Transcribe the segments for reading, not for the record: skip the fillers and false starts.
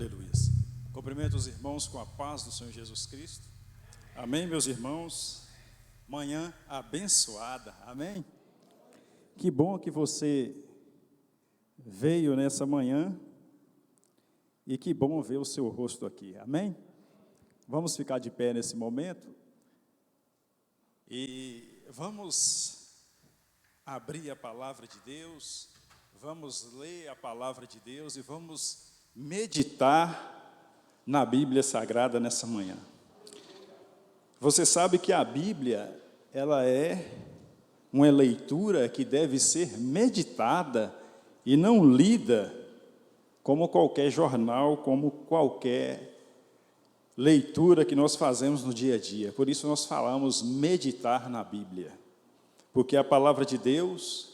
Aleluia. Cumprimento os irmãos com a paz do Senhor Jesus Cristo. Amém, meus irmãos? Manhã abençoada, amém? Que bom que você veio nessa manhã e que bom ver o seu rosto aqui, amém? Vamos ficar de pé nesse momento e vamos abrir a palavra de Deus, vamos ler a palavra de Deus e vamos meditar na Bíblia Sagrada nessa manhã. Você sabe que a Bíblia, ela é uma leitura que deve ser meditada e não lida como qualquer jornal, como qualquer leitura que nós fazemos no dia a dia. Por isso nós falamos meditar na Bíblia, porque a palavra de Deus,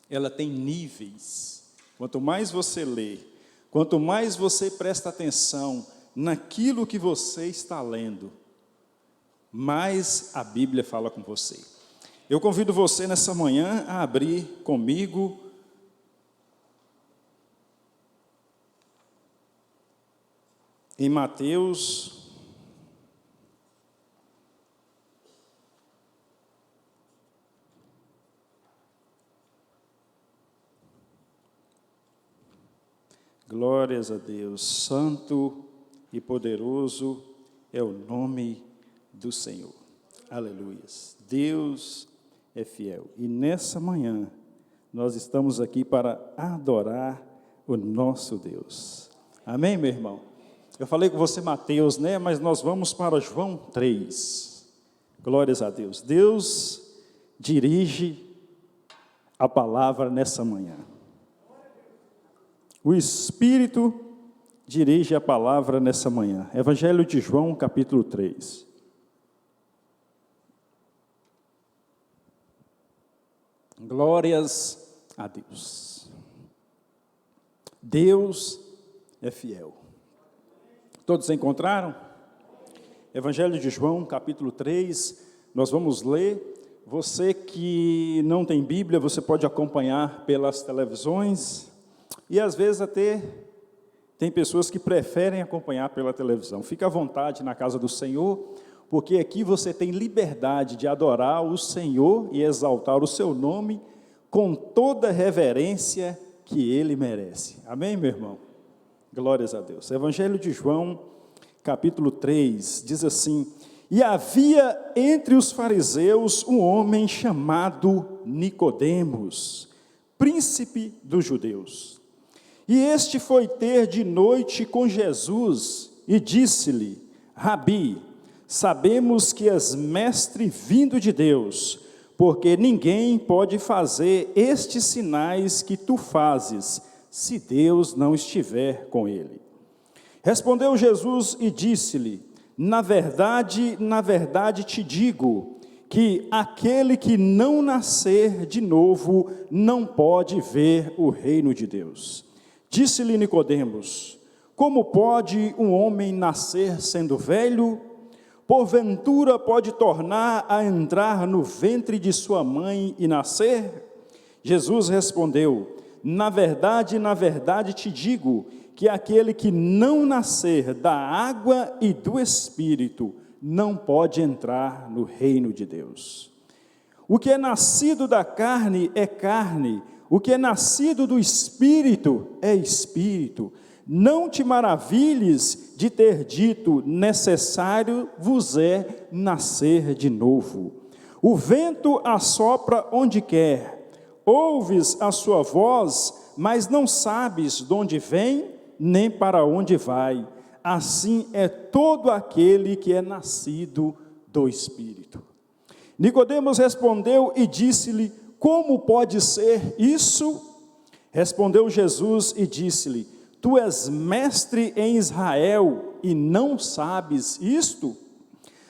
ela tem níveis. Quanto mais você lê, quanto mais você presta atenção naquilo que você está lendo, mais a Bíblia fala com você. Eu convido você nessa manhã a abrir comigo em Mateus, glórias a Deus, santo e poderoso é o nome do Senhor. Aleluias. Deus é fiel. E nessa manhã, nós estamos aqui para adorar o nosso Deus. Amém, meu irmão? Eu falei com você Mateus, né? Mas nós vamos para João 3. Glórias a Deus. Deus dirige a palavra nessa manhã. O Espírito dirige a palavra nessa manhã. Evangelho de João, capítulo 3. Glórias a Deus. Deus é fiel. Todos encontraram? Evangelho de João, capítulo 3. Nós vamos ler. Você que não tem Bíblia, você pode acompanhar pelas televisões. E às vezes até tem pessoas que preferem acompanhar pela televisão. Fica à vontade na casa do Senhor, porque aqui você tem liberdade de adorar o Senhor e exaltar o seu nome com toda a reverência que Ele merece. Amém, meu irmão? Glórias a Deus. Evangelho de João, capítulo 3, diz assim: E havia entre os fariseus um homem chamado Nicodemos, príncipe dos judeus. E este foi ter de noite com Jesus e disse-lhe: Rabi, sabemos que és mestre vindo de Deus, porque ninguém pode fazer estes sinais que tu fazes, se Deus não estiver com ele. Respondeu Jesus e disse-lhe: na verdade te digo, que aquele que não nascer de novo não pode ver o reino de Deus. Disse-lhe Nicodemos: como pode um homem nascer sendo velho? Porventura pode tornar a entrar no ventre de sua mãe e nascer? Jesus respondeu: na verdade te digo, que aquele que não nascer da água e do Espírito não pode entrar no reino de Deus. O que é nascido da carne é carne, o que é nascido do Espírito é Espírito. Não te maravilhes de ter dito: necessário vos é nascer de novo. O vento assopra onde quer, ouves a sua voz, mas não sabes de onde vem, nem para onde vai. Assim é todo aquele que é nascido do Espírito. Nicodemos respondeu e disse-lhe: como pode ser isso? Respondeu Jesus e disse-lhe: tu és mestre em Israel e não sabes isto?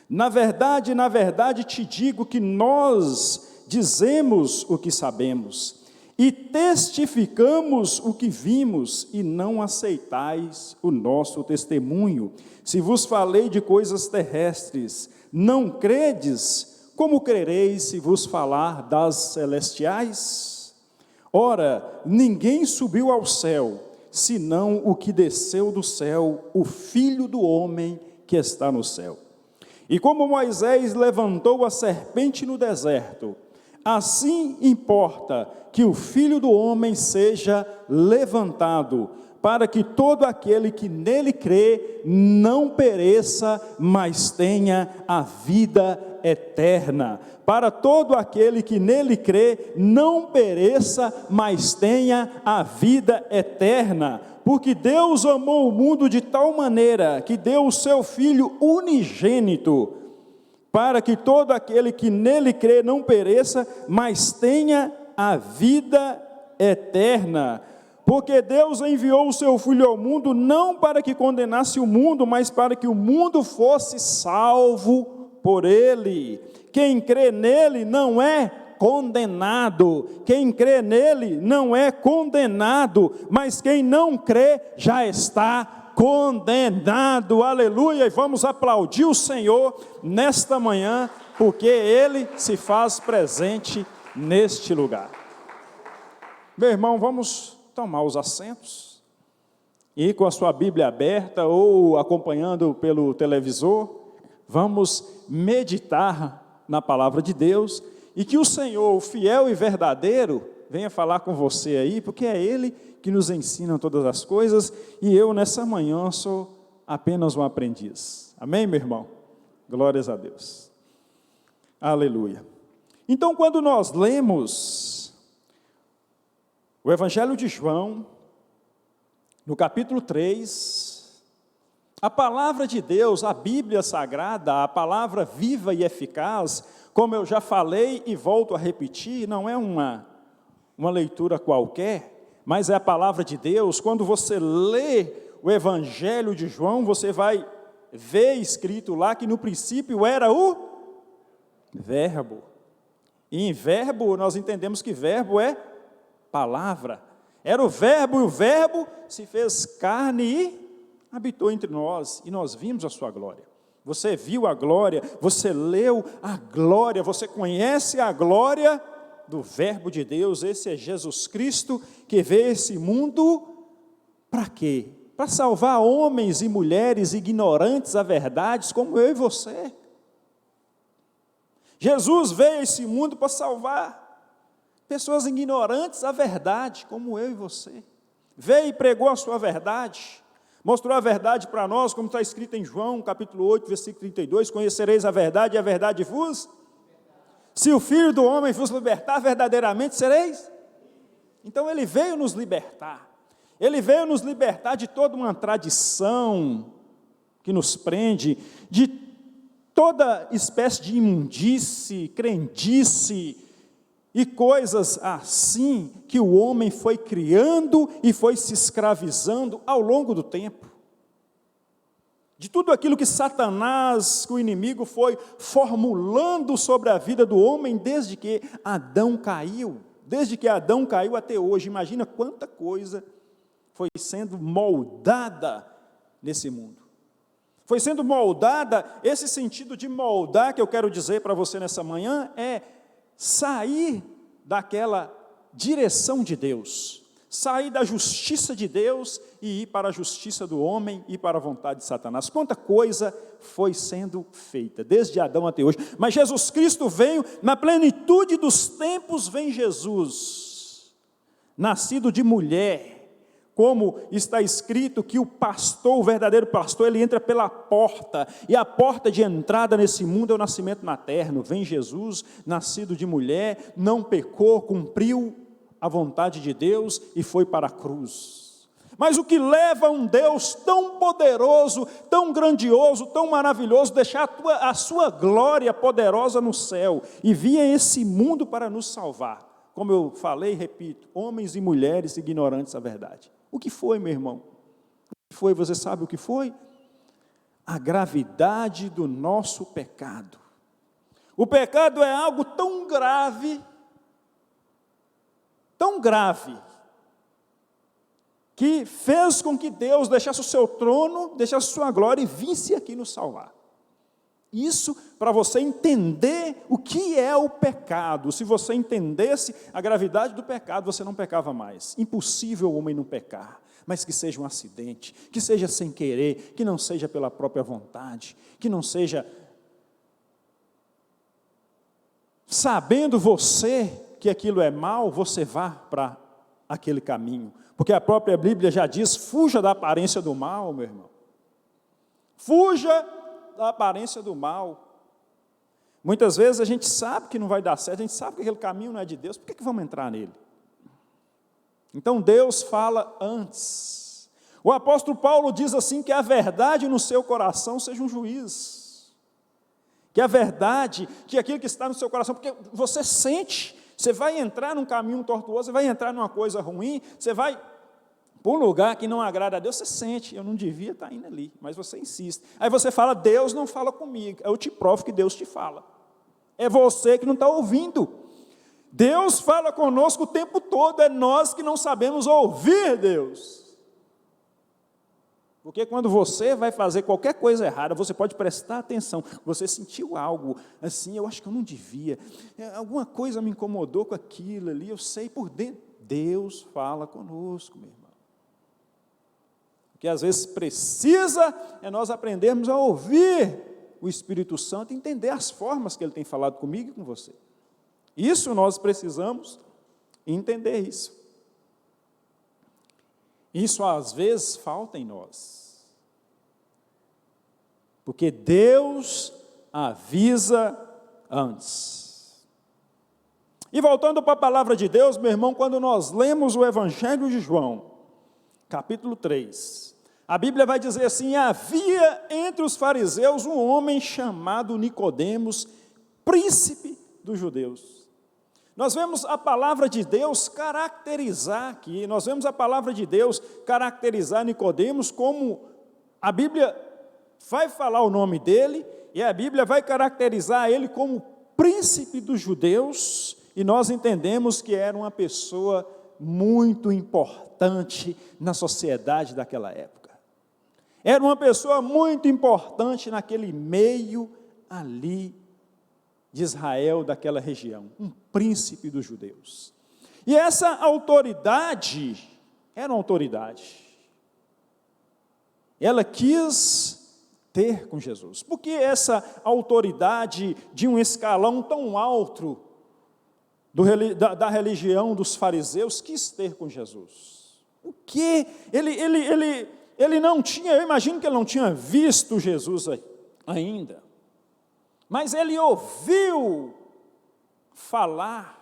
Na verdade te digo que nós dizemos o que sabemos e testificamos o que vimos, e não aceitais o nosso testemunho. Se vos falei de coisas terrestres, não credes? Como crereis se vos falar das celestiais? Ora, ninguém subiu ao céu, senão o que desceu do céu, o Filho do homem que está no céu. E como Moisés levantou a serpente no deserto, assim importa que o Filho do homem seja levantado, para que todo aquele que nele crê não pereça, mas tenha a vida eterna. Para todo aquele que nele crê não pereça, mas tenha a vida eterna. Porque Deus amou o mundo de tal maneira que deu o seu Filho unigênito, para que todo aquele que nele crê não pereça, mas tenha a vida eterna. Porque Deus enviou o seu Filho ao mundo, não para que condenasse o mundo, mas para que o mundo fosse salvo por ele. Quem crê nele não é condenado, quem crê nele não é condenado, mas quem não crê já está condenado, aleluia. E vamos aplaudir o Senhor nesta manhã, porque ele se faz presente neste lugar. Meu irmão, vamos tomar os assentos, e com a sua Bíblia aberta, ou acompanhando pelo televisor, vamos meditar na palavra de Deus, e que o Senhor, o fiel e verdadeiro, venha falar com você aí, porque é Ele que nos ensina todas as coisas, e eu nessa manhã sou apenas um aprendiz. Amém, meu irmão? Glórias a Deus. Aleluia. Então, quando nós lemos o Evangelho de João, no capítulo 3, a palavra de Deus, a Bíblia Sagrada, a palavra viva e eficaz, como eu já falei e volto a repetir, não é uma leitura qualquer, mas é a palavra de Deus. Quando você lê o Evangelho de João, você vai ver escrito lá que no princípio era o Verbo. E em verbo, nós entendemos que verbo é palavra. Era o Verbo, e o Verbo se fez carne e habitou entre nós, e nós vimos a sua glória. Você viu a glória, você leu a glória, você conhece a glória do Verbo de Deus. Esse é Jesus Cristo, que veio a esse mundo para quê? Para salvar homens e mulheres ignorantes a verdades, como eu e você. Jesus veio a esse mundo para salvar pessoas ignorantes à verdade, como eu e você. Veio e pregou a sua verdade, mostrou a verdade para nós, como está escrito em João, capítulo 8, versículo 32, conhecereis a verdade, e a verdade vos... Se o Filho do homem vos libertar, verdadeiramente sereis. Então ele veio nos libertar. Ele veio nos libertar de toda uma tradição que nos prende, de toda espécie de imundície, crendice, e coisas assim que o homem foi criando e foi se escravizando ao longo do tempo. De tudo aquilo que Satanás, que o inimigo, foi formulando sobre a vida do homem desde que Adão caiu. Desde que Adão caiu até hoje. Imagina quanta coisa foi sendo moldada nesse mundo. Foi sendo moldada, esse sentido de moldar que eu quero dizer para você nessa manhã é sair daquela direção de Deus, sair da justiça de Deus e ir para a justiça do homem e para a vontade de Satanás. Quanta coisa foi sendo feita, desde Adão até hoje. Mas Jesus Cristo veio, na plenitude dos tempos vem Jesus, nascido de mulher, como está escrito que o pastor, o verdadeiro pastor, ele entra pela porta, e a porta de entrada nesse mundo é o nascimento materno. Vem Jesus, nascido de mulher, não pecou, cumpriu a vontade de Deus e foi para a cruz. Mas o que leva um Deus tão poderoso, tão grandioso, tão maravilhoso, deixar a sua glória poderosa no céu e vir a esse mundo para nos salvar? Como eu falei e repito, homens e mulheres ignorantes à verdade. O que foi, meu irmão? O que foi? Você sabe o que foi? A gravidade do nosso pecado. O pecado é algo tão grave, que fez com que Deus deixasse o seu trono, deixasse sua glória e visse aqui nos salvar. Isso para você entender o que é o pecado. Se você entendesse a gravidade do pecado, você não pecava mais. Impossível o homem não pecar, mas que seja um acidente, que seja sem querer, que não seja pela própria vontade, que não seja sabendo você que aquilo é mal, você vá para aquele caminho. Porque a própria Bíblia já diz, fuja da aparência do mal, meu irmão. Fuja da aparência do mal. Muitas vezes a gente sabe que não vai dar certo, a gente sabe que aquele caminho não é de Deus, por que vamos entrar nele? Então Deus fala antes. O apóstolo Paulo diz assim, que a verdade no seu coração seja um juiz. Que a verdade, que aquilo que está no seu coração, porque você sente, você vai entrar num caminho tortuoso, você vai entrar numa coisa ruim, você vai para um lugar que não agrada a Deus, você sente, eu não devia estar indo ali, mas você insiste. Aí você fala, Deus não fala comigo, eu te provo que Deus te fala. É você que não está ouvindo. Deus fala conosco o tempo todo, é nós que não sabemos ouvir Deus. Porque quando você vai fazer qualquer coisa errada, você pode prestar atenção, você sentiu algo assim, eu acho que eu não devia, alguma coisa me incomodou com aquilo ali, eu sei por dentro. Deus fala conosco, meu irmão. O que às vezes precisa é nós aprendermos a ouvir o Espírito Santo e entender as formas que Ele tem falado comigo e com você. Isso nós precisamos entender isso. Isso às vezes falta em nós. Porque Deus avisa antes. E voltando para a palavra de Deus, meu irmão, quando nós lemos o Evangelho de João, capítulo 3, a Bíblia vai dizer assim, havia entre os fariseus um homem chamado Nicodemos, príncipe dos judeus. Nós vemos a palavra de Deus caracterizar aqui, nós vemos a palavra de Deus caracterizar Nicodemos como a Bíblia vai falar o nome dele, e a Bíblia vai caracterizar ele como príncipe dos judeus, e nós entendemos que era uma pessoa muito importante na sociedade daquela época. Era uma pessoa muito importante naquele meio ali de Israel, daquela região, um príncipe dos judeus. E essa autoridade, era uma autoridade, ela quis ter com Jesus. Por que essa autoridade de um escalão tão alto da religião dos fariseus quis ter com Jesus? O que? Ele não tinha, eu imagino que ele não tinha visto Jesus ainda, mas ele ouviu falar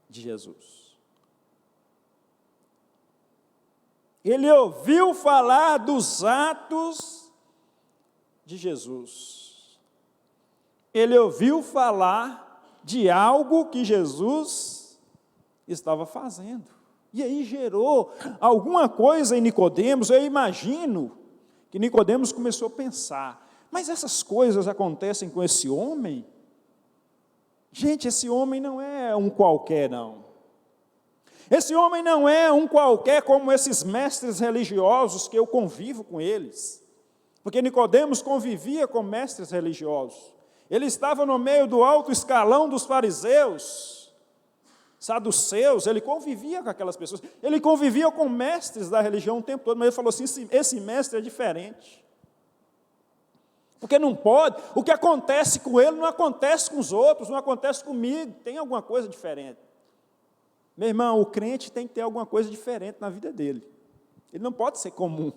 de Jesus. Ele ouviu falar dos atos de Jesus. Ele ouviu falar de algo que Jesus estava fazendo. E aí gerou alguma coisa em Nicodemos. Eu imagino que Nicodemos começou a pensar, mas essas coisas acontecem com esse homem? Gente, esse homem não é um qualquer, não. Esse homem não é um qualquer como esses mestres religiosos que eu convivo com eles. Porque Nicodemos convivia com mestres religiosos. Ele estava no meio do alto escalão dos fariseus, saduceus, ele convivia com aquelas pessoas. Ele convivia com mestres da religião o tempo todo, mas ele falou assim, esse mestre é diferente. Porque não pode, o que acontece com ele não acontece com os outros, não acontece comigo, tem alguma coisa diferente. Meu irmão, o crente tem que ter alguma coisa diferente na vida dele. Ele não pode ser comum.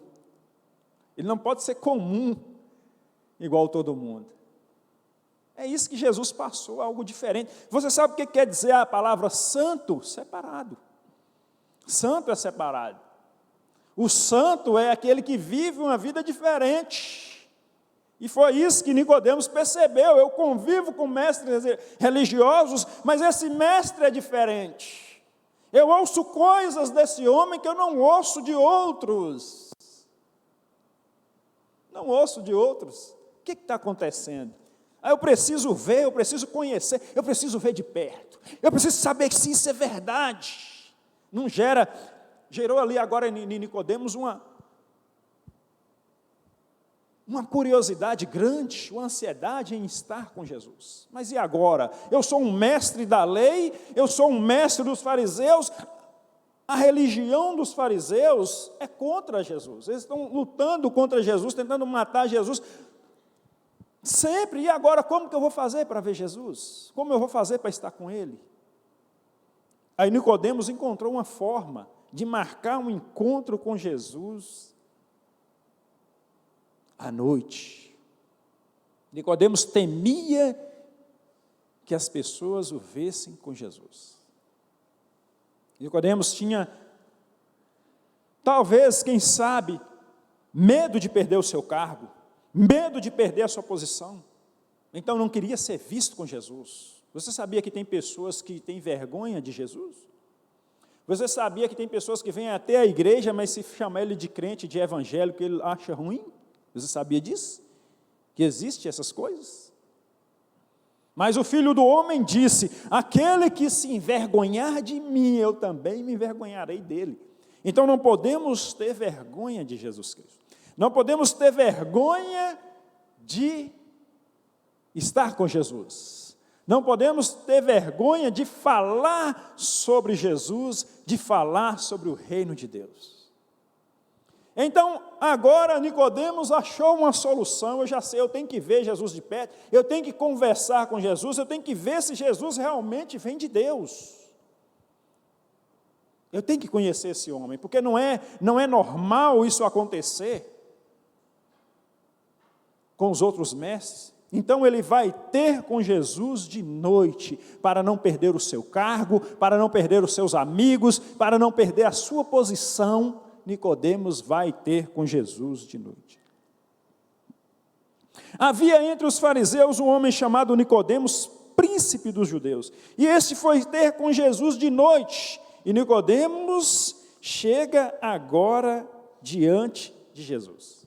Ele não pode ser comum igual todo mundo. É isso que Jesus passou, algo diferente. Você sabe o que quer dizer a palavra santo? Separado. Santo é separado. O santo é aquele que vive uma vida diferente. E foi isso que Nicodemos percebeu. Eu convivo com mestres religiosos, mas esse mestre é diferente. Eu ouço coisas desse homem que eu não ouço de outros. Não ouço de outros. O que está acontecendo? Eu preciso ver, eu preciso conhecer, eu preciso ver de perto. Eu preciso saber se isso é verdade. Não gerou ali agora em Nicodemos uma curiosidade grande, uma ansiedade em estar com Jesus. Mas e agora? Eu sou um mestre da lei, eu sou um mestre dos fariseus. A religião dos fariseus é contra Jesus. Eles estão lutando contra Jesus, tentando matar Jesus. Sempre. E agora, como que eu vou fazer para ver Jesus? Como eu vou fazer para estar com Ele? Aí Nicodemos encontrou uma forma de marcar um encontro com Jesus à noite. Nicodemos temia que as pessoas o vissem com Jesus. Nicodemos tinha, talvez, quem sabe, medo de perder o seu cargo, medo de perder a sua posição. Então não queria ser visto com Jesus. Você sabia que tem pessoas que têm vergonha de Jesus? Você sabia que tem pessoas que vêm até a igreja, mas se chamar ele de crente, de evangélico, ele acha ruim? Você sabia disso? Que existem essas coisas? Mas o Filho do Homem disse: aquele que se envergonhar de mim, eu também me envergonharei dele. Então não podemos ter vergonha de Jesus Cristo. Não podemos ter vergonha de estar com Jesus. Não podemos ter vergonha de falar sobre Jesus, de falar sobre o reino de Deus. Então, agora Nicodemos achou uma solução. Eu já sei, eu tenho que ver Jesus de perto, eu tenho que conversar com Jesus, eu tenho que ver se Jesus realmente vem de Deus. Eu tenho que conhecer esse homem, porque não é normal isso acontecer com os outros mestres. Então ele vai ter com Jesus de noite, para não perder o seu cargo, para não perder os seus amigos, para não perder a sua posição. Nicodemos vai ter com Jesus de noite. Havia entre os fariseus um homem chamado Nicodemos, príncipe dos judeus, e este foi ter com Jesus de noite. E Nicodemos chega agora diante de Jesus.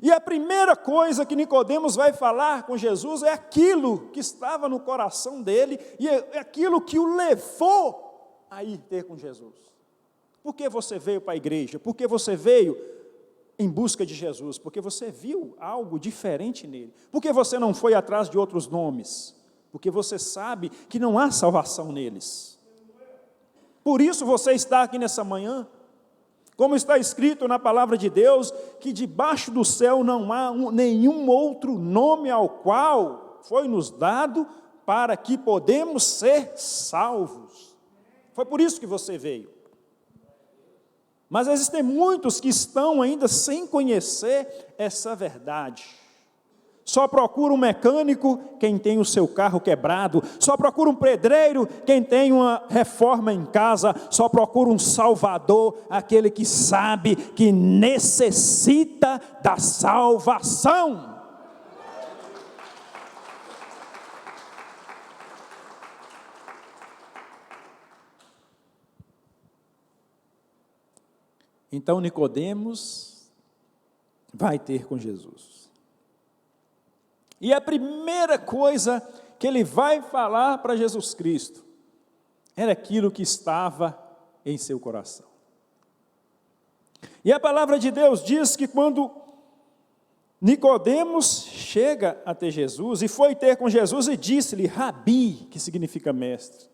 E a primeira coisa que Nicodemos vai falar com Jesus é aquilo que estava no coração dele, e é aquilo que o levou a ir ter com Jesus. Por que você veio para a igreja? Por que você veio em busca de Jesus? Porque você viu algo diferente nele. Por que você não foi atrás de outros nomes? Porque você sabe que não há salvação neles. Por isso você está aqui nessa manhã. Como está escrito na palavra de Deus, que debaixo do céu não há nenhum outro nome ao qual foi nos dado para que podemos ser salvos. Foi por isso que você veio. Mas existem muitos que estão ainda sem conhecer essa verdade. Só procura um mecânico quem tem o seu carro quebrado, só procura um pedreiro quem tem uma reforma em casa, só procura um salvador, aquele que sabe que necessita da salvação. Então Nicodemos vai ter com Jesus. E a primeira coisa que ele vai falar para Jesus Cristo era aquilo que estava em seu coração. E a palavra de Deus diz que quando Nicodemos chega até Jesus e foi ter com Jesus e disse-lhe: Rabi, que significa mestre,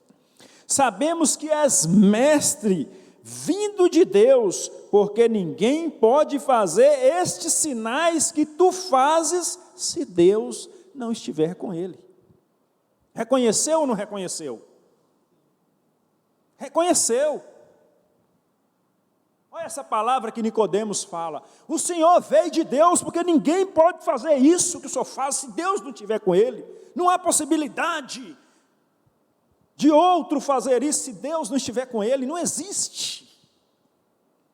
sabemos que és mestre vindo de Deus, porque ninguém pode fazer estes sinais que tu fazes se Deus não estiver com ele. Reconheceu ou não reconheceu? Reconheceu. Olha essa palavra que Nicodemos fala: o Senhor veio de Deus, porque ninguém pode fazer isso que o Senhor faz se Deus não estiver com ele. Não há possibilidade de outro fazer isso se Deus não estiver com ele. Não existe.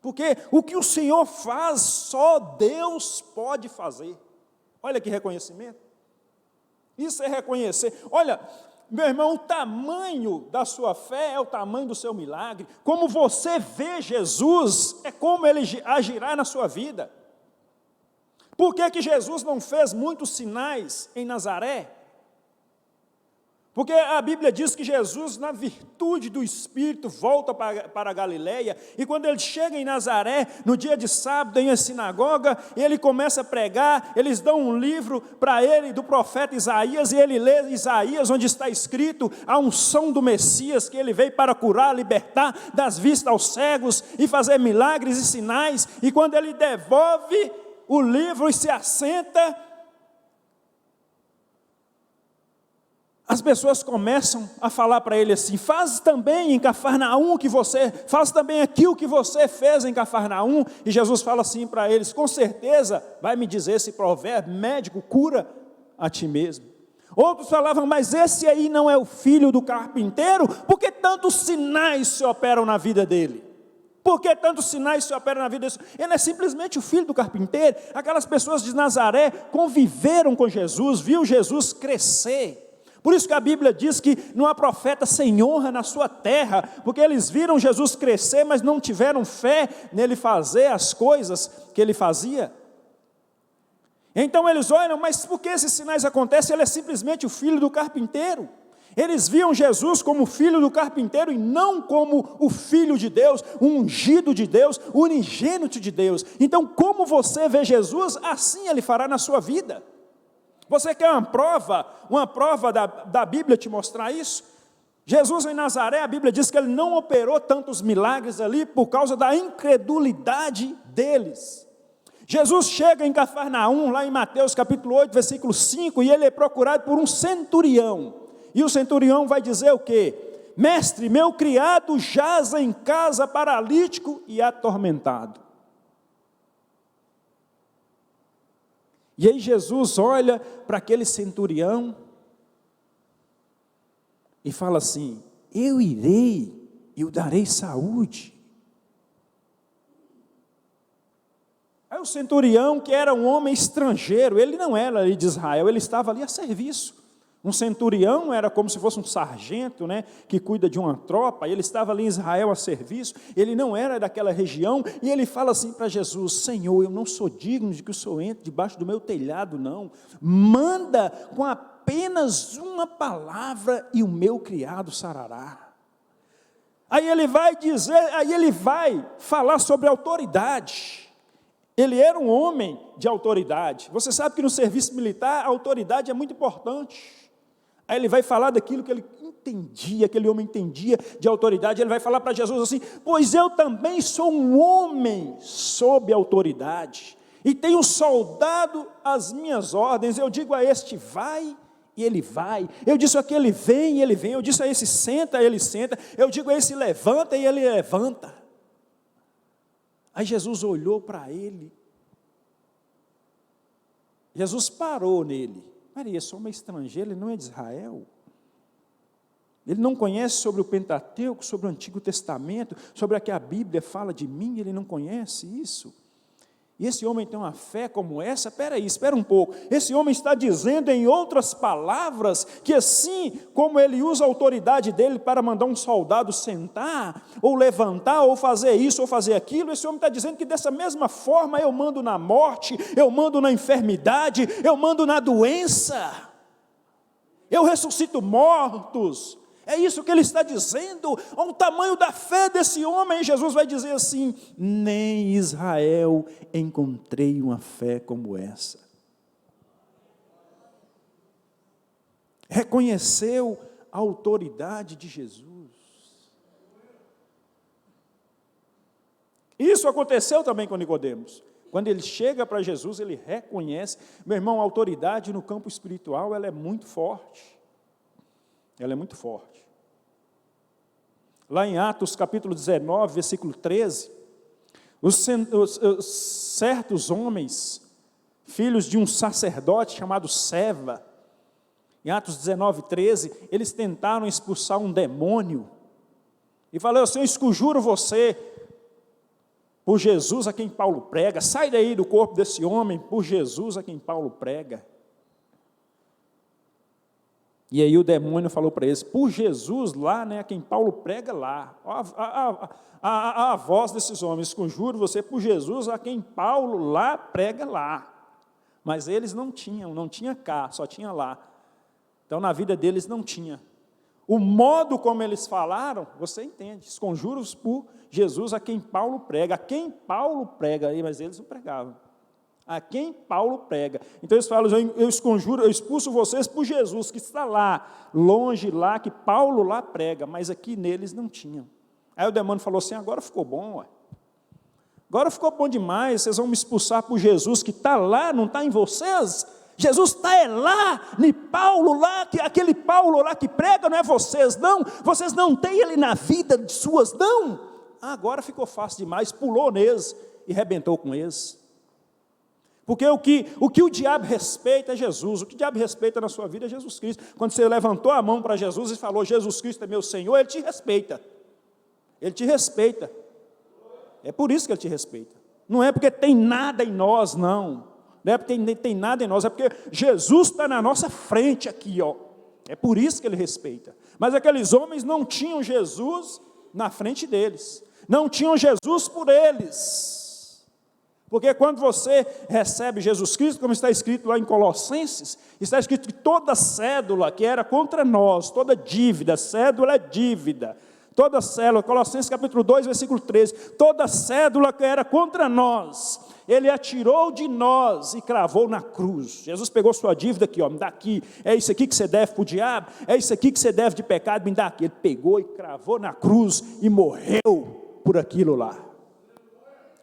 Porque o que o Senhor faz, só Deus pode fazer. Olha que reconhecimento. Isso é reconhecer. Olha, meu irmão, o tamanho da sua fé é o tamanho do seu milagre. Como você vê Jesus, é como ele agirá na sua vida. Por que Jesus não fez muitos sinais em Nazaré? Porque a Bíblia diz que Jesus, na virtude do Espírito, volta para a Galileia, e quando ele chega em Nazaré, no dia de sábado, em uma sinagoga, ele começa a pregar, eles dão um livro para ele, do profeta Isaías, e ele lê Isaías, onde está escrito a unção do Messias, que ele veio para curar, libertar das vistas aos cegos, e fazer milagres e sinais, e quando ele devolve o livro e se assenta, as pessoas começam a falar para ele assim: faz também em Cafarnaum faz também aqui o que você fez em Cafarnaum. E Jesus fala assim para eles: com certeza vai me dizer esse provérbio, médico, cura a ti mesmo. Outros falavam: mas esse aí não é o filho do carpinteiro? Por que tantos sinais se operam na vida dele? Por que tantos sinais se operam na vida dele? Ele é simplesmente o filho do carpinteiro. Aquelas pessoas de Nazaré conviveram com Jesus, viu Jesus crescer. Por isso que a Bíblia diz que não há profeta sem honra na sua terra, porque eles viram Jesus crescer, mas não tiveram fé nele fazer as coisas que ele fazia. Então eles olham: mas por que esses sinais acontecem? Ele é simplesmente o filho do carpinteiro. Eles viam Jesus como filho do carpinteiro e não como o filho de Deus, o ungido de Deus, o unigênito de Deus. Então, como você vê Jesus, assim ele fará na sua vida. Você quer uma prova da Bíblia te mostrar isso? Jesus em Nazaré, a Bíblia diz que ele não operou tantos milagres ali por causa da incredulidade deles. Jesus chega em Cafarnaum, lá em Mateus capítulo 8, versículo 5, e ele é procurado por um centurião. E o centurião vai dizer o quê? Mestre, meu criado jaz em casa paralítico e atormentado. E aí Jesus olha para aquele centurião e fala assim: eu irei e o darei saúde. Aí o centurião, que era um homem estrangeiro, ele não era ali de Israel, ele estava ali a serviço. Um centurião era como se fosse um sargento, né, que cuida de uma tropa. Ele estava ali em Israel a serviço, ele não era daquela região, e ele fala assim para Jesus: Senhor, eu não sou digno de que o Senhor entre debaixo do meu telhado, não. Manda com apenas uma palavra e o meu criado sarará. Aí ele vai falar sobre autoridade. Ele era um homem de autoridade. Você sabe que no serviço militar a autoridade é muito importante. Aí ele vai falar daquilo que ele entendia, aquele homem entendia de autoridade. Ele vai falar para Jesus assim: pois eu também sou um homem sob autoridade, e tenho soldado às minhas ordens. Eu digo a este: vai, e ele vai. Eu disse a aquele: vem, e ele vem. Eu disse a esse: senta, e ele senta. Eu digo a esse: levanta, e ele levanta. Aí Jesus olhou para ele. Jesus parou nele. Peraí, esse homem é estrangeiro, ele não é de Israel. Ele não conhece sobre o Pentateuco, sobre o Antigo Testamento, sobre o que a Bíblia fala de mim, ele não conhece isso. E esse homem tem uma fé como essa? Espera um pouco. Esse homem está dizendo, em outras palavras, que assim como ele usa a autoridade dele para mandar um soldado sentar, ou levantar, ou fazer isso, ou fazer aquilo, esse homem está dizendo que dessa mesma forma eu mando na morte, eu mando na enfermidade, eu mando na doença, eu ressuscito mortos. É isso que ele está dizendo. Olha o tamanho da fé desse homem. Jesus vai dizer assim: nem em Israel encontrei uma fé como essa. Reconheceu a autoridade de Jesus. Isso aconteceu também com Nicodemos. Quando ele chega para Jesus, ele reconhece. Meu irmão, a autoridade no campo espiritual, ela é muito forte. Ela é muito forte. Lá em Atos capítulo 19, versículo 13, certos homens, filhos de um sacerdote chamado Seva, em Atos 19, 13, eles tentaram expulsar um demônio, e falaram assim: eu esconjuro você, por Jesus a quem Paulo prega, sai daí do corpo desse homem, por Jesus a quem Paulo prega. E aí o demônio falou para eles: por Jesus lá, né, a quem Paulo prega lá. A voz desses homens: conjuro você por Jesus a quem Paulo lá prega lá. Mas eles não tinha cá, só tinha lá. Então na vida deles não tinha o modo como eles falaram, você entende, os conjuros por Jesus a quem Paulo prega, mas eles não pregavam. A quem Paulo prega. Então eles falam, eu esconjuro, eu expulso vocês por Jesus, que está lá, longe lá, que Paulo lá prega, mas aqui neles não tinham. Aí o demônio falou assim, agora ficou bom, ué. Agora ficou bom demais, vocês vão me expulsar por Jesus, que está lá, não está em vocês? Jesus está lá, em Paulo lá, que aquele Paulo lá que prega, não é vocês não têm ele na vida de suas, não. Agora ficou fácil demais, pulou neles e rebentou com eles. Porque o que o diabo respeita é Jesus, o que o diabo respeita na sua vida é Jesus Cristo. Quando você levantou a mão para Jesus e falou, Jesus Cristo é meu Senhor, Ele te respeita. Ele te respeita. É por isso que Ele te respeita. Não é porque tem nada em nós, não. Não é porque tem nada em nós, é porque Jesus está na nossa frente aqui, ó. É por isso que Ele respeita. Mas aqueles homens não tinham Jesus na frente deles. Não tinham Jesus por eles. Porque quando você recebe Jesus Cristo, como está escrito lá em Colossenses, está escrito que toda cédula que era contra nós, toda dívida, cédula é dívida, toda cédula, Colossenses capítulo 2, versículo 13, toda cédula que era contra nós, Ele atirou de nós e cravou na cruz. Jesus pegou sua dívida aqui, ó, me dá aqui, é isso aqui que você deve para o diabo, é isso aqui que você deve de pecado, me dá aqui. Ele pegou e cravou na cruz e morreu por aquilo lá.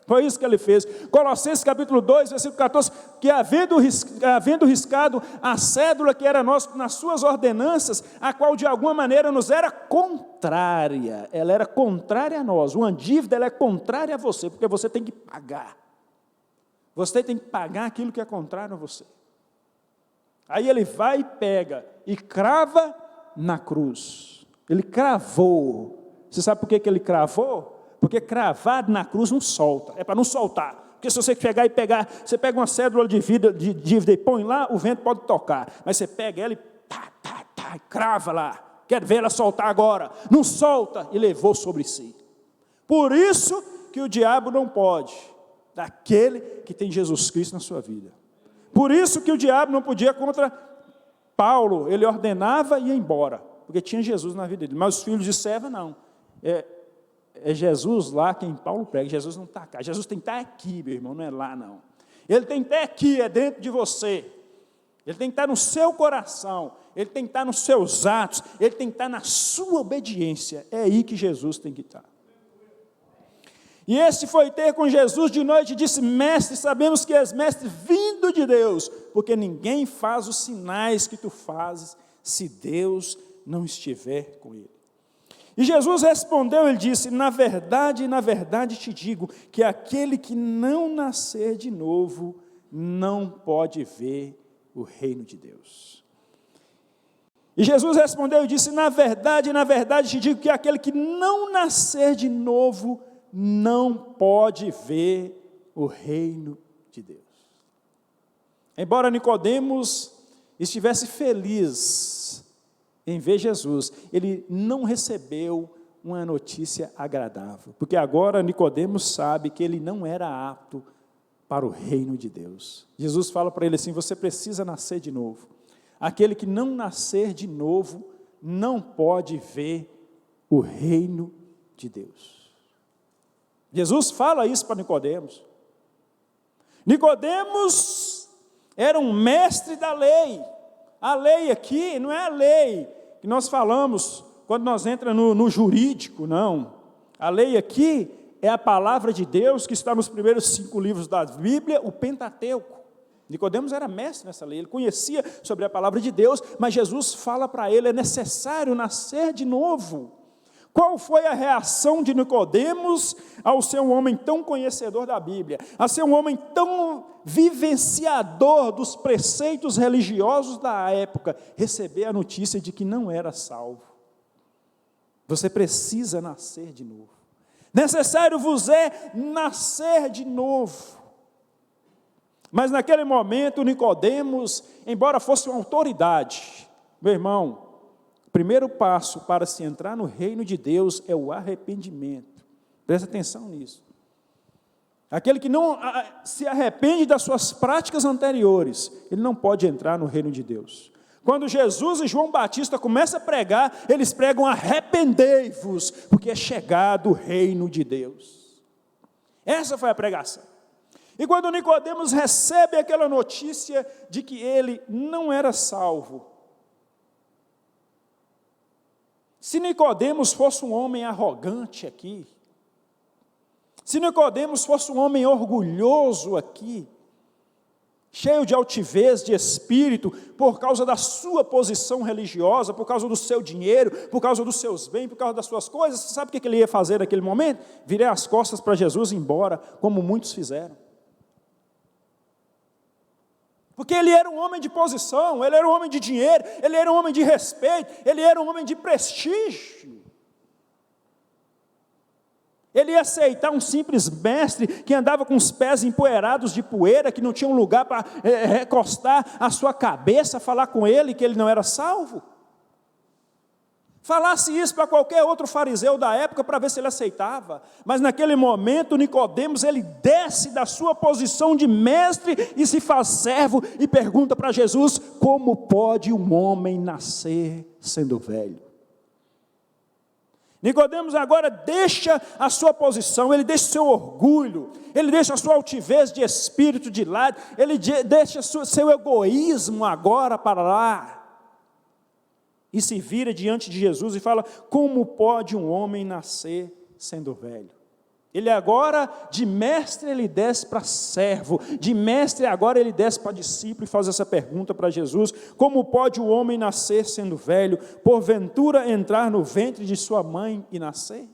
Foi isso que ele fez. Colossenses capítulo 2, versículo 14, que havendo riscado a cédula que era nossa nas suas ordenanças, a qual de alguma maneira nos era contrária, ela era contrária a nós, uma dívida ela é contrária a você, porque você tem que pagar. Você tem que pagar aquilo que é contrário a você. Aí ele vai e pega e crava na cruz. Ele cravou. Você sabe por que ele cravou? Porque cravado na cruz não solta, é para não soltar. Porque se você pegar, você pega uma cédula de dívida e põe lá, o vento pode tocar. Mas você pega ela e crava lá. Quero ver ela soltar agora. Não solta, e levou sobre si. Por isso que o diabo não pode, daquele que tem Jesus Cristo na sua vida. Por isso que o diabo não podia contra Paulo, ele ordenava e ia embora, porque tinha Jesus na vida dele. Mas os filhos de serva não. É Jesus lá quem Paulo prega, Jesus não está cá, Jesus tem que estar aqui, meu irmão, não é lá não. Ele tem que estar aqui, é dentro de você, ele tem que estar no seu coração, ele tem que estar nos seus atos, ele tem que estar na sua obediência, é aí que Jesus tem que estar. E esse foi ter com Jesus de noite e disse, mestre, sabemos que és mestre vindo de Deus, porque ninguém faz os sinais que tu fazes, se Deus não estiver com ele. E Jesus respondeu, ele disse, na verdade te digo, que aquele que não nascer de novo, não pode ver o reino de Deus. E Jesus respondeu e disse, na verdade te digo, que aquele que não nascer de novo, não pode ver o reino de Deus. Embora Nicodemos estivesse feliz em ver Jesus, ele não recebeu uma notícia agradável, porque agora Nicodemos sabe que ele não era apto para o reino de Deus. Jesus fala para ele assim, você precisa nascer de novo. Aquele que não nascer de novo, não pode ver o reino de Deus. Jesus fala isso para Nicodemos. Nicodemos era um mestre da lei. A lei aqui não é a lei que nós falamos quando nós entramos no jurídico, não. A lei aqui é a palavra de Deus que está nos primeiros 5 livros da Bíblia, o Pentateuco. Nicodemos era mestre nessa lei, ele conhecia sobre a palavra de Deus, mas Jesus fala para ele, é necessário nascer de novo. Qual foi a reação de Nicodemos ao ser um homem tão conhecedor da Bíblia, a ser um homem tão vivenciador dos preceitos religiosos da época, receber a notícia de que não era salvo? Você precisa nascer de novo. Necessário vos é nascer de novo. Mas naquele momento Nicodemos, embora fosse uma autoridade, meu irmão, o primeiro passo para se entrar no reino de Deus é o arrependimento. Presta atenção nisso. Aquele que não se arrepende das suas práticas anteriores, ele não pode entrar no reino de Deus. Quando Jesus e João Batista começam a pregar, eles pregam: arrependei-vos, porque é chegado o reino de Deus. Essa foi a pregação. E quando Nicodemos recebe aquela notícia de que ele não era salvo, se Nicodemos fosse um homem arrogante aqui, se Nicodemos fosse um homem orgulhoso aqui, cheio de altivez de espírito, por causa da sua posição religiosa, por causa do seu dinheiro, por causa dos seus bens, por causa das suas coisas, você sabe o que ele ia fazer naquele momento? Virar as costas para Jesus e ir embora, como muitos fizeram. Porque ele era um homem de posição, ele era um homem de dinheiro, ele era um homem de respeito, ele era um homem de prestígio. Ele ia aceitar um simples mestre que andava com os pés empoeirados de poeira, que não tinha um lugar para recostar a sua cabeça, falar com ele que ele não era salvo? Falasse isso para qualquer outro fariseu da época para ver se ele aceitava. Mas naquele momento Nicodemos, ele desce da sua posição de mestre e se faz servo e pergunta para Jesus: como pode um homem nascer sendo velho? Nicodemos agora deixa a sua posição, ele deixa o seu orgulho, ele deixa a sua altivez de espírito de lado, ele deixa seu egoísmo agora para lá. E se vira diante de Jesus e fala: como pode um homem nascer sendo velho? Ele agora, de mestre, ele desce para servo, de mestre agora ele desce para discípulo e faz essa pergunta para Jesus: como pode o homem nascer sendo velho, porventura entrar no ventre de sua mãe e nascer?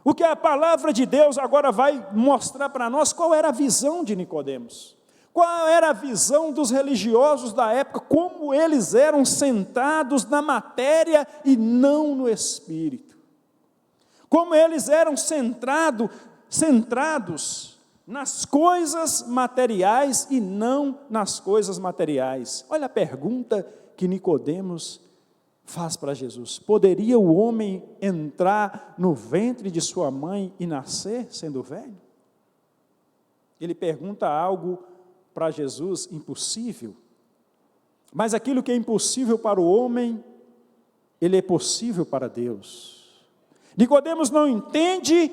O que a palavra de Deus agora vai mostrar para nós, qual era a visão de Nicodemos? Qual era a visão dos religiosos da época, como eles eram centrados na matéria e não no espírito. Como eles eram centrados nas coisas materiais e não nas coisas materiais. Olha a pergunta que Nicodemos faz para Jesus: poderia o homem entrar no ventre de sua mãe e nascer sendo velho? Ele pergunta algo para Jesus impossível, mas aquilo que é impossível para o homem, ele é possível para Deus. Nicodemos não entende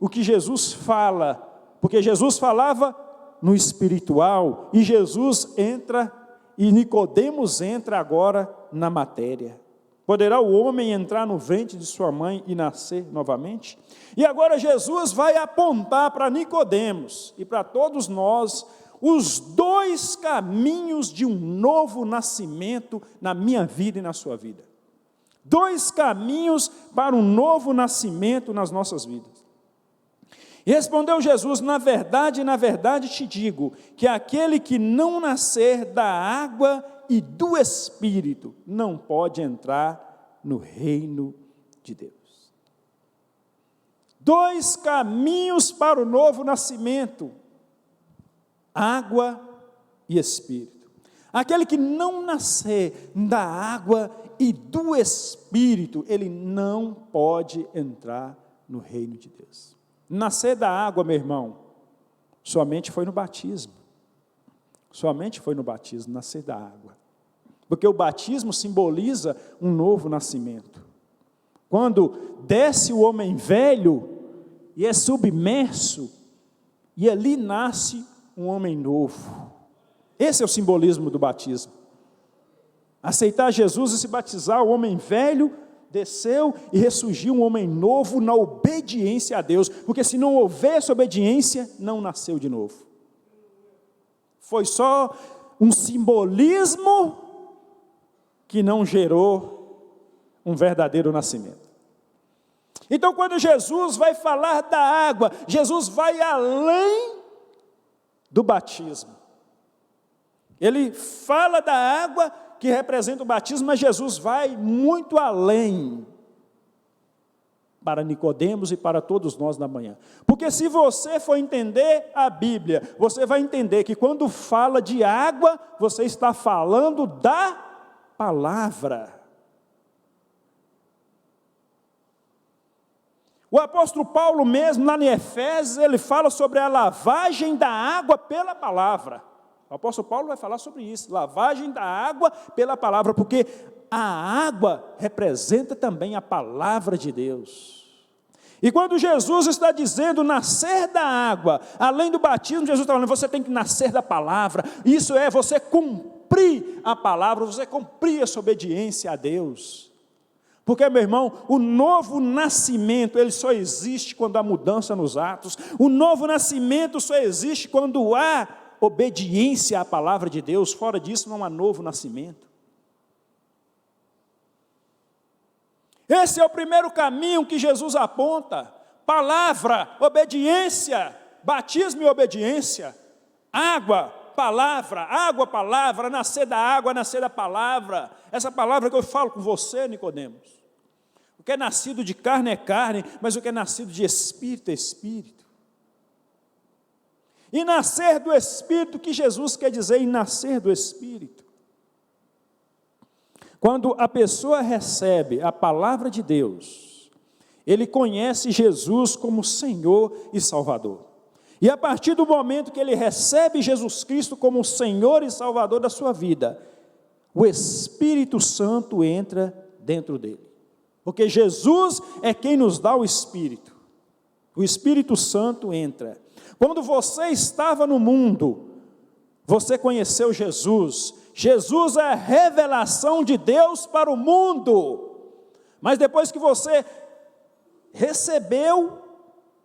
o que Jesus fala, porque Jesus falava no espiritual, e Jesus entra, e Nicodemos entra agora na matéria. Poderá o homem entrar no ventre de sua mãe e nascer novamente? E agora Jesus vai apontar para Nicodemos e para todos nós os dois caminhos de um novo nascimento na minha vida e na sua vida. Dois caminhos para um novo nascimento nas nossas vidas. E respondeu Jesus: na verdade te digo, que aquele que não nascer da água e do Espírito não pode entrar no reino de Deus. Dois caminhos para o novo nascimento: água e Espírito. Aquele que não nascer da água e do Espírito, ele não pode entrar no reino de Deus. Nascer da água, meu irmão, somente foi no batismo. Somente foi no batismo, nascer da água. Porque o batismo simboliza um novo nascimento. Quando desce o homem velho e é submerso, e ali nasce um homem novo. Esse é o simbolismo do batismo. Aceitar Jesus e se batizar, o homem velho desceu e ressurgiu um homem novo na obediência a Deus, porque se não houvesse obediência, não nasceu de novo. Foi só um simbolismo que não gerou um verdadeiro nascimento. Então, quando Jesus vai falar da água, Jesus vai além do batismo. Ele fala da água que representa o batismo, mas Jesus vai muito além para Nicodemos e para todos nós na manhã. Porque se você for entender a Bíblia, você vai entender que quando fala de água, você está falando da palavra. O apóstolo Paulo mesmo, lá em Efésios, ele fala sobre a lavagem da água pela palavra. O apóstolo Paulo vai falar sobre isso, lavagem da água pela palavra, porque a água representa também a palavra de Deus. E quando Jesus está dizendo nascer da água, além do batismo, Jesus está falando, você tem que nascer da palavra, isso é você cumprir a palavra, você cumprir essa obediência a Deus. Porque, meu irmão, o novo nascimento, ele só existe quando há mudança nos atos, o novo nascimento só existe quando há obediência à palavra de Deus, fora disso não há novo nascimento. Esse é o primeiro caminho que Jesus aponta, palavra, obediência, batismo e obediência, água, palavra, nascer da água, nascer da palavra, essa palavra que eu falo com você, Nicodemos, o que é nascido de carne é carne, mas o que é nascido de espírito é espírito, e nascer do espírito, que Jesus quer dizer em nascer do espírito? Quando a pessoa recebe a palavra de Deus, ele conhece Jesus como Senhor e Salvador. E a partir do momento que ele recebe Jesus Cristo como Senhor e Salvador da sua vida, o Espírito Santo entra dentro dele. Porque Jesus é quem nos dá o Espírito. O Espírito Santo entra. Quando você estava no mundo, você conheceu Jesus. Jesus é a revelação de Deus para o mundo. Mas depois que você recebeu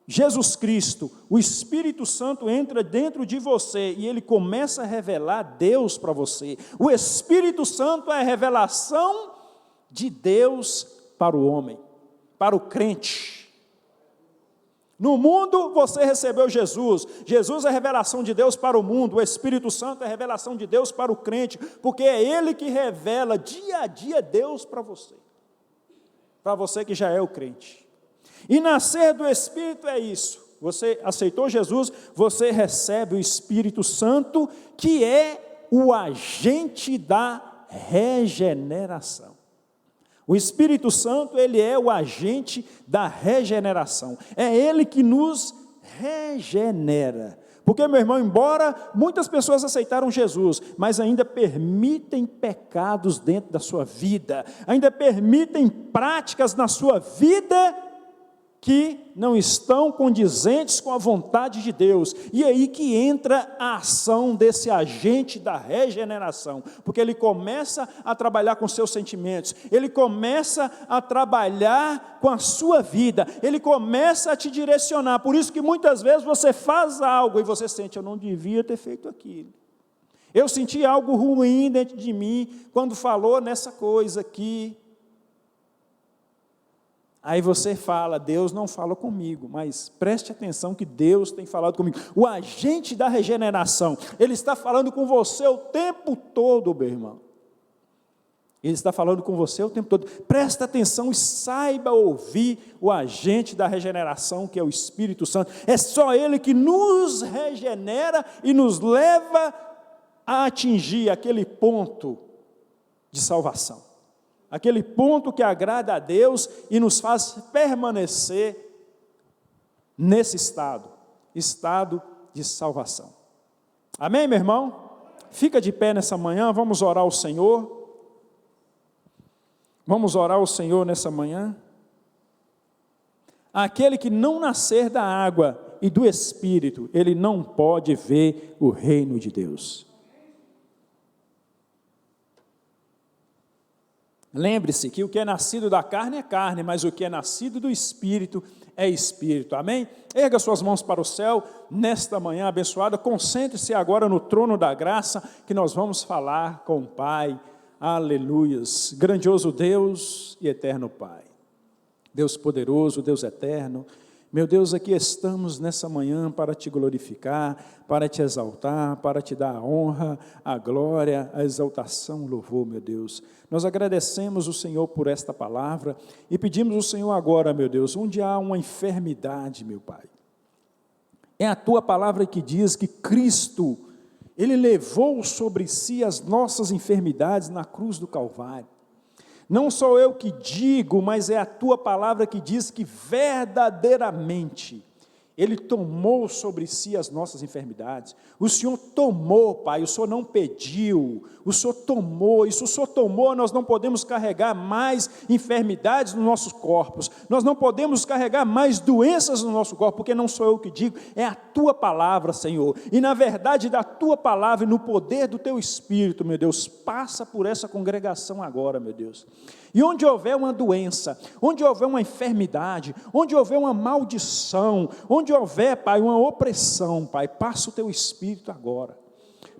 Jesus Cristo, o Espírito Santo entra dentro de você e ele começa a revelar Deus para você. O Espírito Santo é a revelação de Deus para o homem, para o crente. No mundo você recebeu Jesus, Jesus é a revelação de Deus para o mundo, o Espírito Santo é a revelação de Deus para o crente, porque é Ele que revela dia a dia Deus para você que já é o crente. E nascer do Espírito é isso, você aceitou Jesus, você recebe o Espírito Santo, que é o agente da regeneração. O Espírito Santo, ele é o agente da regeneração. É ele que nos regenera. Porque, meu irmão, embora muitas pessoas aceitaram Jesus, mas ainda permitem pecados dentro da sua vida, ainda permitem práticas na sua vida que não estão condizentes com a vontade de Deus, e é aí que entra a ação desse agente da regeneração, porque ele começa a trabalhar com seus sentimentos, ele começa a trabalhar com a sua vida, ele começa a te direcionar, por isso que muitas vezes você faz algo e você sente, eu não devia ter feito aquilo, eu senti algo ruim dentro de mim, quando falou nessa coisa aqui. Aí você fala, Deus não fala comigo, mas preste atenção que Deus tem falado comigo. O agente da regeneração, ele está falando com você o tempo todo, meu irmão. Ele está falando com você o tempo todo. Presta atenção e saiba ouvir o agente da regeneração, que é o Espírito Santo. É só Ele que nos regenera e nos leva a atingir aquele ponto de salvação. Aquele ponto que agrada a Deus e nos faz permanecer nesse estado de salvação. Amém, meu irmão? Fica de pé nessa manhã, vamos orar ao Senhor. Vamos orar ao Senhor nessa manhã. Aquele que não nascer da água e do Espírito, ele não pode ver o reino de Deus. Lembre-se que o que é nascido da carne é carne, mas o que é nascido do Espírito é Espírito, amém? Erga suas mãos para o céu, nesta manhã abençoada, concentre-se agora no trono da graça, que nós vamos falar com o Pai, aleluias, grandioso Deus e eterno Pai, Deus poderoso, Deus eterno, meu Deus, aqui estamos nessa manhã para te glorificar, para te exaltar, para te dar a honra, a glória, a exaltação, o louvor, meu Deus. Nós agradecemos o Senhor por esta palavra e pedimos ao Senhor agora, meu Deus, onde há uma enfermidade, meu Pai. É a tua palavra que diz que Cristo, Ele levou sobre si as nossas enfermidades na cruz do Calvário. Não sou eu que digo, mas é a tua palavra que diz que verdadeiramente Ele tomou sobre si as nossas enfermidades. O Senhor tomou, Pai, o Senhor não pediu, o Senhor tomou. E se o Senhor tomou, nós não podemos carregar mais enfermidades nos nossos corpos, nós não podemos carregar mais doenças no nosso corpo, porque não sou eu que digo, é a Tua palavra, Senhor. E na verdade da Tua palavra e no poder do Teu Espírito, meu Deus, passa por essa congregação agora, meu Deus. E onde houver uma doença, onde houver uma enfermidade, onde houver uma maldição, onde houver, Pai, uma opressão, Pai, passa o Teu Espírito agora.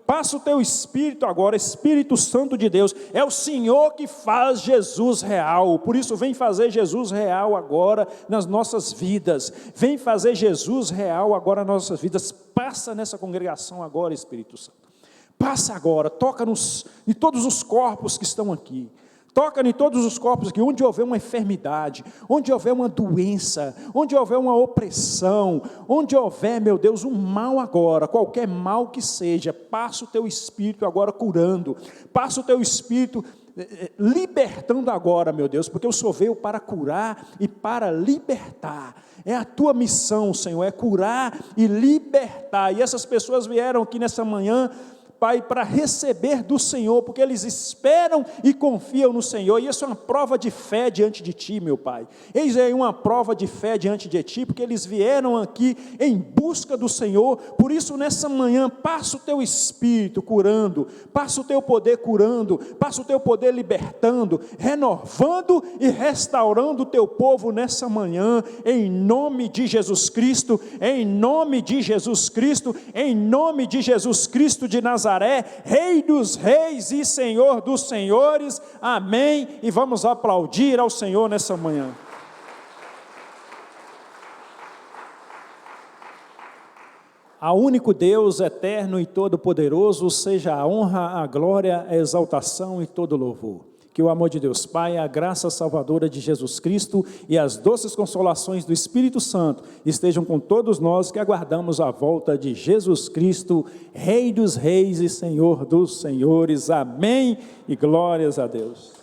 Passa o Teu Espírito agora, Espírito Santo de Deus. É o Senhor que faz Jesus real. Por isso, vem fazer Jesus real agora nas nossas vidas. Vem fazer Jesus real agora nas nossas vidas. Passa nessa congregação agora, Espírito Santo. Passa agora, toca em todos os corpos que estão aqui. Toca em todos os corpos, que onde houver uma enfermidade, onde houver uma doença, onde houver uma opressão, onde houver, meu Deus, um mal agora, qualquer mal que seja, passa o Teu Espírito agora curando, passa o Teu Espírito libertando agora, meu Deus, porque o Senhor veio para curar e para libertar. É a Tua missão, Senhor, é curar e libertar. E essas pessoas vieram aqui nessa manhã, Pai, para receber do Senhor, porque eles esperam e confiam no Senhor, e isso é uma prova de fé diante de Ti, meu Pai. Eis aí uma prova de fé diante de Ti, porque eles vieram aqui em busca do Senhor. Por isso nessa manhã, passa o Teu Espírito curando, passa o Teu poder curando, passa o Teu poder libertando, renovando e restaurando o Teu povo nessa manhã, em nome de Jesus Cristo, em nome de Jesus Cristo, em nome de Jesus Cristo de Nazaré, Rei dos reis e Senhor dos senhores, amém, e vamos aplaudir ao Senhor nessa manhã. Ao único Deus eterno e todo-poderoso, seja a honra, a glória, a exaltação e todo louvor. Que o amor de Deus Pai, a graça salvadora de Jesus Cristo e as doces consolações do Espírito Santo estejam com todos nós que aguardamos a volta de Jesus Cristo, Rei dos reis e Senhor dos senhores. Amém e glórias a Deus.